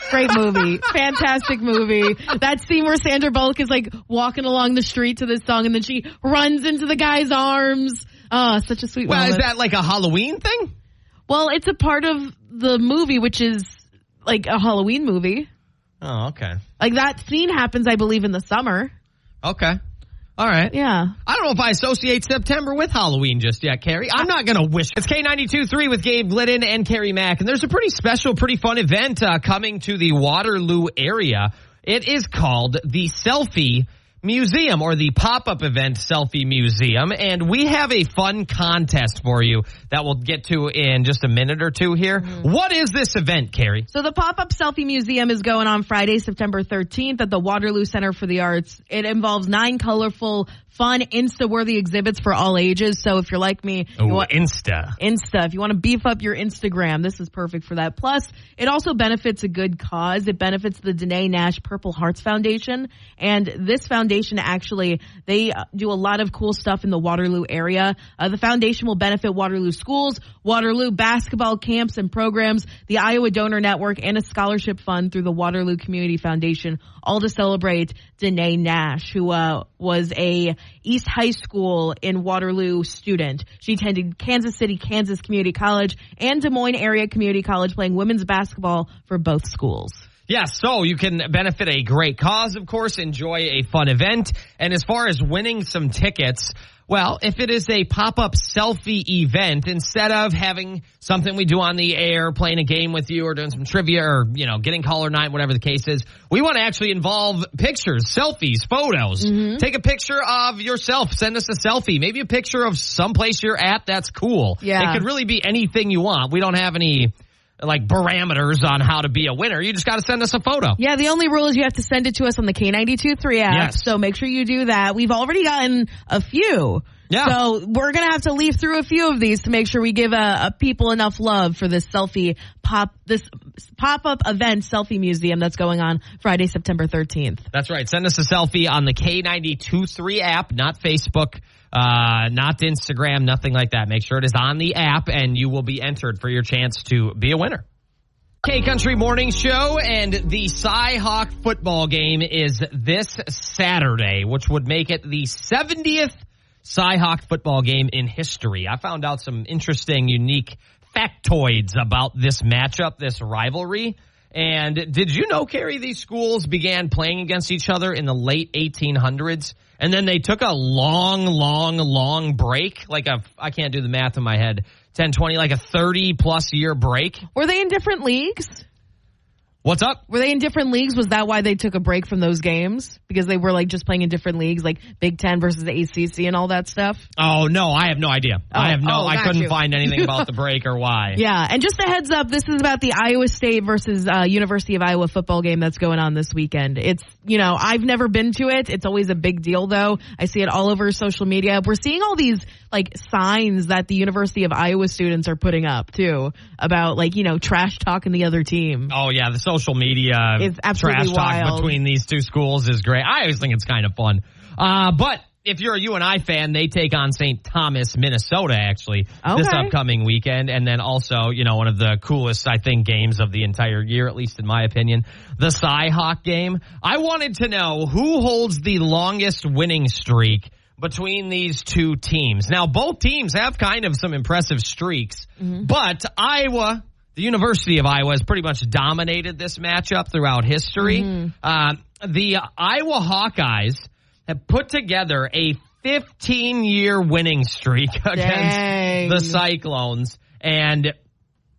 [SPEAKER 2] Great movie. Fantastic movie. That scene where Sandra Bullock is like walking along the street to this song and then she runs into the guy's arms. Oh, such a sweet moment.
[SPEAKER 1] Is that like a Halloween thing?
[SPEAKER 2] Well, it's a part of the movie, which is like a Halloween movie.
[SPEAKER 1] Oh, okay.
[SPEAKER 2] Like that scene happens, I believe, in the summer.
[SPEAKER 1] Okay. All right.
[SPEAKER 2] Yeah.
[SPEAKER 1] I don't know if I associate September with Halloween just yet, Carrie. I'm not going to wish. It's K92.3 with Gabe Glidden and Carrie Mack. And there's a pretty special, pretty fun event coming to the Waterloo area. It is called the Selfie Museum, or the pop-up event Selfie Museum. And we have a fun contest for you that we'll get to in just a minute or two here. Mm-hmm. What is this event, Carrie?
[SPEAKER 2] So the pop-up Selfie Museum is going on Friday, September 13th at the Waterloo Center for the Arts. It involves 9 colorful, fun, Insta-worthy exhibits for all ages. So if you're like me...
[SPEAKER 1] Insta.
[SPEAKER 2] If you want to beef up your Instagram, this is perfect for that. Plus, it also benefits a good cause. It benefits the Danae Nash Purple Hearts Foundation. And this foundation, actually, they do a lot of cool stuff in the Waterloo area. The foundation will benefit Waterloo schools, Waterloo basketball camps and programs, the Iowa Donor Network, and a scholarship fund through the Waterloo Community Foundation, all to celebrate Danae Nash, who was a East High School in Waterloo student. She attended Kansas City, Kansas Community College and Des Moines Area Community College, playing women's basketball for both schools.
[SPEAKER 1] Yes, so you can benefit a great cause, of course, enjoy a fun event. And as far as winning some tickets, well, if it is a pop-up selfie event, instead of having something we do on the air, playing a game with you or doing some trivia or, getting caller night, whatever the case is, we want to actually involve pictures, selfies, photos. Mm-hmm. Take a picture of yourself. Send us a selfie. Maybe a picture of someplace you're at that's cool.
[SPEAKER 2] Yeah.
[SPEAKER 1] It could really be anything you want. We don't have any parameters on how to be a winner. You just got to send us a photo.
[SPEAKER 2] Yeah, the only rule is you have to send it to us on the K92.3 app.
[SPEAKER 1] Yes.
[SPEAKER 2] So make sure you do that. We've already gotten a few.
[SPEAKER 1] Yeah.
[SPEAKER 2] So we're going to have to leaf through a few of these to make sure we give people enough love for this pop-up event selfie museum that's going on Friday, September 13th.
[SPEAKER 1] That's right. Send us a selfie on the K92.3 app, not Facebook, not Instagram, nothing like that. Make sure it is on the app, and you will be entered for your chance to be a winner. K-Country Morning Show, and the Cy-Hawk football game is this Saturday, which would make it the 70th Cy-Hawk football game in history. I found out some interesting, unique factoids about this matchup, this rivalry. And did you know, Carrie, these schools began playing against each other in the late 1800s, and then they took a long break, I can't do the math in my head, 10, 20, like a 30-plus year break.
[SPEAKER 2] Were they in different leagues?
[SPEAKER 1] What's up?
[SPEAKER 2] Were they in different leagues? Was that why they took a break from those games? Because they were just playing in different leagues, like Big Ten versus the ACC and all that stuff?
[SPEAKER 1] Oh, no, I have no idea. I couldn't find anything about the break or why.
[SPEAKER 2] Yeah, and just a heads up, this is about the Iowa State versus University of Iowa football game that's going on this weekend. It's, I've never been to it. It's always a big deal, though. I see it all over social media. We're seeing all these signs that the University of Iowa students are putting up too about trash talking the other team.
[SPEAKER 1] Oh yeah, the social media
[SPEAKER 2] is absolutely
[SPEAKER 1] trash talk
[SPEAKER 2] wild
[SPEAKER 1] between these two schools is great. I always think it's kind of fun. But if you're a UNI fan, they take on St. Thomas, Minnesota, actually, this upcoming weekend. And then also, one of the coolest, I think, games of the entire year, at least in my opinion, the Cy-Hawk game. I wanted to know who holds the longest winning streak between these two teams. Now, both teams have kind of some impressive streaks, but Iowa, the University of Iowa, has pretty much dominated this matchup throughout history. The Iowa Hawkeyes have put together a 15-year winning streak against the Cyclones. And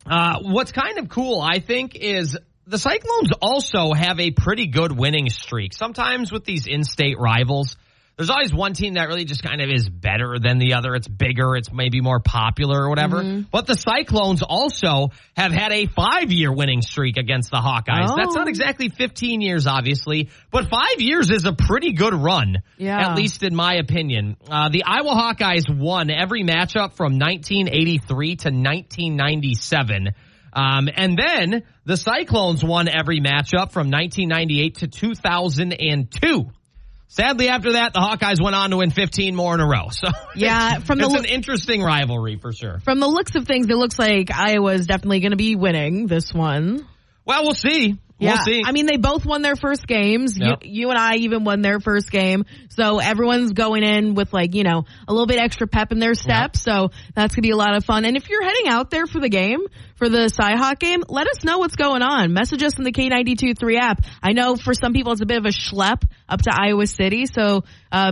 [SPEAKER 1] what's kind of cool, I think, is the Cyclones also have a pretty good winning streak. Sometimes with these in-state rivals, there's always one team that really just kind of is better than the other. It's bigger. It's maybe more popular or whatever. But the Cyclones also have had a 5-year winning streak against the Hawkeyes. That's not exactly 15 years, obviously, but 5 years is a pretty good run, at least in my opinion. The Iowa Hawkeyes won every matchup from 1983 to 1997. And then the Cyclones won every matchup from 1998 to 2002. Sadly, after that, the Hawkeyes went on to win 15 more in a row. So it's an interesting rivalry for sure.
[SPEAKER 2] From the looks of things, it looks like Iowa is definitely going to be winning this one.
[SPEAKER 1] Well, we'll see. We'll see.
[SPEAKER 2] I mean, they both won their first games. Yep. You and I even won their first game. So everyone's going in with a little bit extra pep in their step. Yep. So that's going to be a lot of fun. And if you're heading out there for the game, for the Cy-Hawk game, let us know what's going on. Message us in the K92.3 app. I know for some people it's a bit of a schlep up to Iowa City. So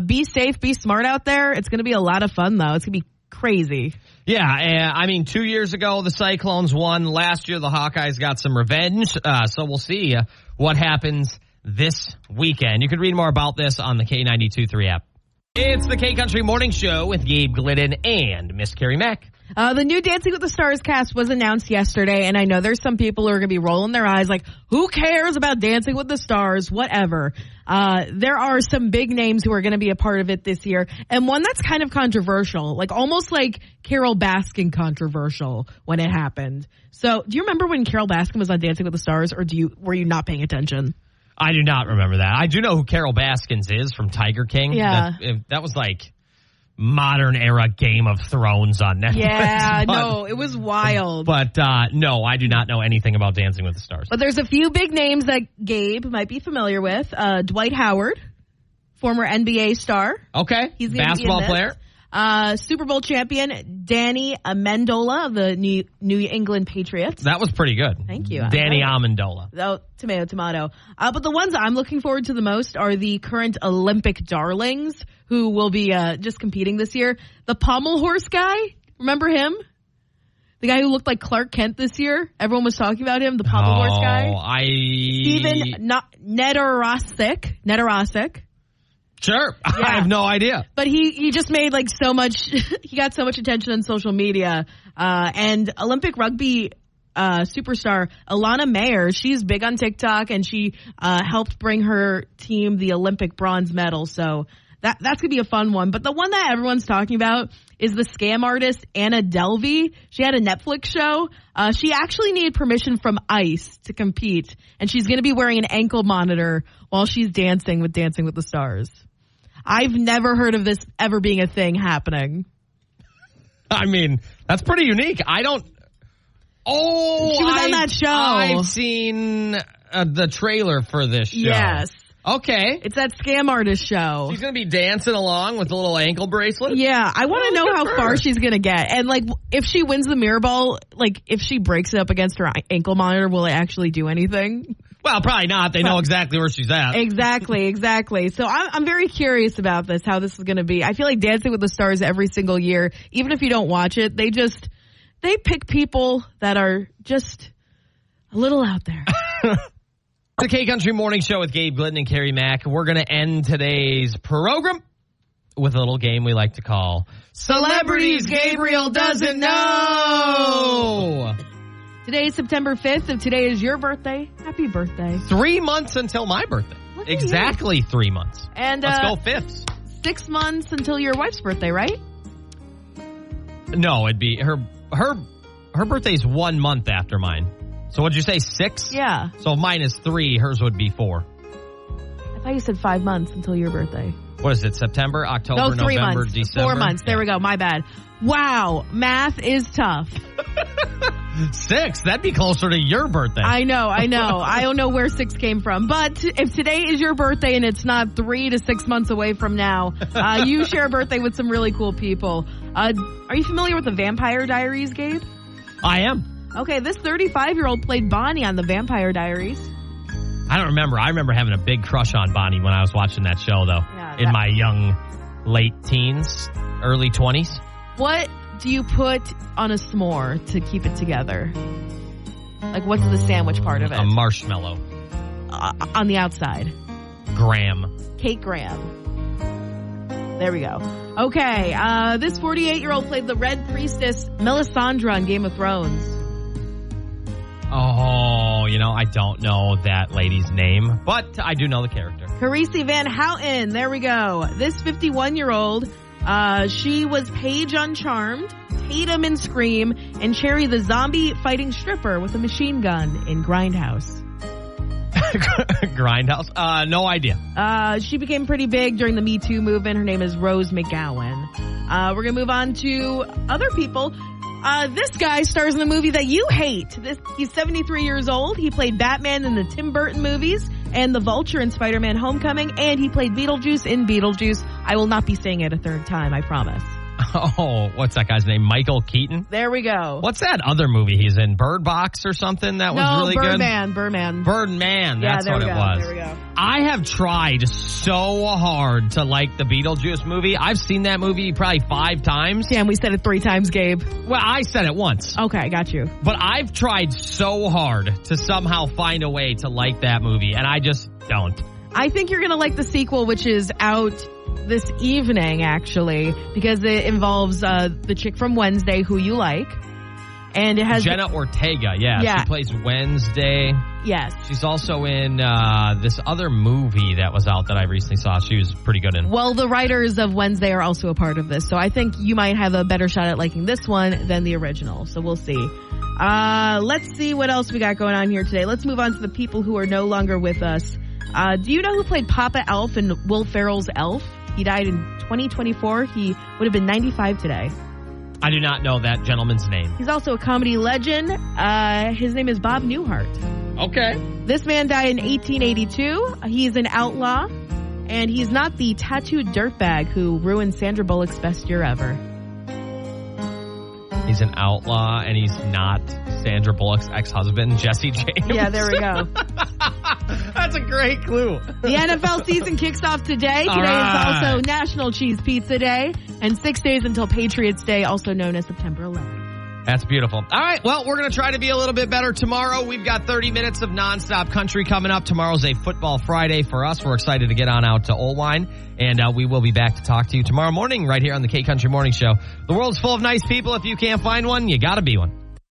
[SPEAKER 2] be safe, be smart out there. It's going to be a lot of fun, though. It's going to be crazy.
[SPEAKER 1] Yeah, 2 years ago, the Cyclones won. Last year, the Hawkeyes got some revenge. So we'll see what happens this weekend. You can read more about this on the K92.3 app. It's the K-Country Morning Show with Gabe Glidden and Miss Carrie Mack.
[SPEAKER 2] The new Dancing with the Stars cast was announced yesterday, and I know there's some people who are going to be rolling their eyes like, who cares about Dancing with the Stars, whatever. There are some big names who are going to be a part of it this year, and one that's kind of controversial, almost like Carole Baskin controversial when it happened. So do you remember when Carole Baskin was on Dancing with the Stars, or were you not paying attention?
[SPEAKER 1] I do not remember that. I do know who Carole Baskins is from Tiger King.
[SPEAKER 2] Yeah.
[SPEAKER 1] That was modern era Game of Thrones on Netflix.
[SPEAKER 2] Yeah, no, it was wild.
[SPEAKER 1] But no, I do not know anything about Dancing with the Stars.
[SPEAKER 2] But there's a few big names that Gabe might be familiar with. Dwight Howard, former NBA star.
[SPEAKER 1] Okay,
[SPEAKER 2] he's
[SPEAKER 1] basketball player.
[SPEAKER 2] Super Bowl champion Danny Amendola of the New England Patriots.
[SPEAKER 1] That was pretty good.
[SPEAKER 2] Thank you.
[SPEAKER 1] Danny Amendola.
[SPEAKER 2] Oh, tomato. But the ones I'm looking forward to the most are the current Olympic darlings who will be just competing this year. The pommel horse guy, remember him? The guy who looked like Clark Kent this year? Everyone was talking about him, the pommel horse guy. Steven Nedorosik.
[SPEAKER 1] Sure. Yeah. I have no idea.
[SPEAKER 2] But he just made so much, he got so much attention on social media. And Olympic rugby superstar Alana Mayer, she's big on TikTok and she helped bring her team the Olympic bronze medal. So That's going to be a fun one. But the one that everyone's talking about is the scam artist Anna Delvey. She had a Netflix show. She actually needed permission from ICE to compete, and she's going to be wearing an ankle monitor while she's dancing with Dancing with the Stars. I've never heard of this ever being a thing happening.
[SPEAKER 1] I mean, that's pretty unique. I don't... Oh,
[SPEAKER 2] she was on that show.
[SPEAKER 1] I've seen the trailer for this show.
[SPEAKER 2] Yes.
[SPEAKER 1] Okay.
[SPEAKER 2] It's that scam artist show.
[SPEAKER 1] She's going to be dancing along with a little ankle bracelet?
[SPEAKER 2] Yeah, I want to know how far she's going to get. And, like, if she wins the mirror ball, like, if she breaks it up against her ankle monitor, will it actually do anything?
[SPEAKER 1] Well, probably not. They know exactly where she's at.
[SPEAKER 2] Exactly. So I'm very curious about this, how this is going to be. I feel like Dancing with the Stars every single year, even if you don't watch it, they pick people that are just a little out there.
[SPEAKER 1] The K-Country Morning Show with Gabe Glidden and Carrie Mack. We're going to end today's program with a little game we like to call Celebrities Gabriel Doesn't Know.
[SPEAKER 2] Today is September 5th. If today is your birthday, happy birthday.
[SPEAKER 1] 3 months until my birthday. Exactly 3 months.
[SPEAKER 2] And
[SPEAKER 1] let's go fifths.
[SPEAKER 2] 6 months until your wife's birthday, right?
[SPEAKER 1] No, it'd be her birthday's 1 month after mine. So what'd you say, 6?
[SPEAKER 2] Yeah.
[SPEAKER 1] So if mine is 3, hers would be 4.
[SPEAKER 2] I thought you said 5 months until your birthday.
[SPEAKER 1] What is it, September, October,
[SPEAKER 2] no, 3
[SPEAKER 1] November,
[SPEAKER 2] months.
[SPEAKER 1] December?
[SPEAKER 2] 4 months. There we go. My bad. Wow. Math is tough.
[SPEAKER 1] 6? That'd be closer to your birthday.
[SPEAKER 2] I know. I don't know where 6 came from. But if today is your birthday and it's not 3 to 6 months away from now, you share a birthday with some really cool people. Are you familiar with the Vampire Diaries, Gabe?
[SPEAKER 1] I am.
[SPEAKER 2] Okay, this 35-year-old played Bonnie on the Vampire Diaries.
[SPEAKER 1] I don't remember. I remember having a big crush on Bonnie when I was watching that show, though. Yeah, in my young, late teens, early 20s.
[SPEAKER 2] What do you put on a s'more to keep it together? Like, what's the sandwich part of it?
[SPEAKER 1] A marshmallow.
[SPEAKER 2] On the outside.
[SPEAKER 1] Graham.
[SPEAKER 2] Cake graham. There we go. Okay, this 48-year-old played the Red Priestess Melisandre on Game of Thrones.
[SPEAKER 1] Oh, I don't know that lady's name, but I do know the character.
[SPEAKER 2] Carisi Van Houten. There we go. This 51-year-old, she was Paige on Charmed, Tatum in Scream, and Cherry the zombie fighting stripper with a machine gun in Grindhouse.
[SPEAKER 1] Grindhouse? No idea.
[SPEAKER 2] She became pretty big during the Me Too movement. Her name is Rose McGowan. We're going to move on to other people. This guy stars in the movie that you hate. He's 73 years old. He played Batman in the Tim Burton movies and the Vulture in Spider-Man Homecoming, and he played Beetlejuice in Beetlejuice. I will not be saying it a third time, I promise.
[SPEAKER 1] Oh, what's that guy's name? Michael Keaton?
[SPEAKER 2] There we go.
[SPEAKER 1] What's that other movie he's in? Bird Box or something? That was really
[SPEAKER 2] Birdman,
[SPEAKER 1] good?
[SPEAKER 2] Birdman.
[SPEAKER 1] That's what it was.
[SPEAKER 2] There we go.
[SPEAKER 1] I have tried so hard to like the Beetlejuice movie. I've seen that movie probably 5 times.
[SPEAKER 2] Damn, we said it 3 times, Gabe.
[SPEAKER 1] Well, I said it once.
[SPEAKER 2] Okay, got you.
[SPEAKER 1] But I've tried so hard to somehow find a way to like that movie, and I just don't.
[SPEAKER 2] I think you're going to like the sequel, which is out this evening, actually, because it involves the chick from Wednesday who you like. And it has
[SPEAKER 1] Jenna Ortega, yeah. She plays Wednesday.
[SPEAKER 2] Yes.
[SPEAKER 1] She's also in this other movie that was out that I recently saw. She was pretty good in.
[SPEAKER 2] Well, the writers of Wednesday are also a part of this, so I think you might have a better shot at liking this one than the original. So we'll see. Let's see what else we got going on here today. Let's move on to the people who are no longer with us. Do you know who played Papa Elf in Will Ferrell's Elf? He died in 2024. He would have been 95 today.
[SPEAKER 1] I do not know that gentleman's name.
[SPEAKER 2] He's also a comedy legend. His name is Bob Newhart.
[SPEAKER 1] Okay.
[SPEAKER 2] This man died in 1882. He's an outlaw, and he's not the tattooed dirtbag who ruined Sandra Bullock's best year ever.
[SPEAKER 1] He's an outlaw, and he's not Sandra Bullock's ex-husband, Jesse James.
[SPEAKER 2] Yeah, there we go.
[SPEAKER 1] That's a great clue.
[SPEAKER 2] The NFL season kicks off today. Today is also National Cheese Pizza Day, and 6 days until Patriots Day, also known as September 11th.
[SPEAKER 1] That's beautiful. All right, well, we're going to try to be a little bit better tomorrow. We've got 30 minutes of nonstop country coming up. Tomorrow's a football Friday for us. We're excited to get on out to Oldwine, and we will be back to talk to you tomorrow morning right here on the K-Country Morning Show. The world's full of nice people. If you can't find one, you got to be one.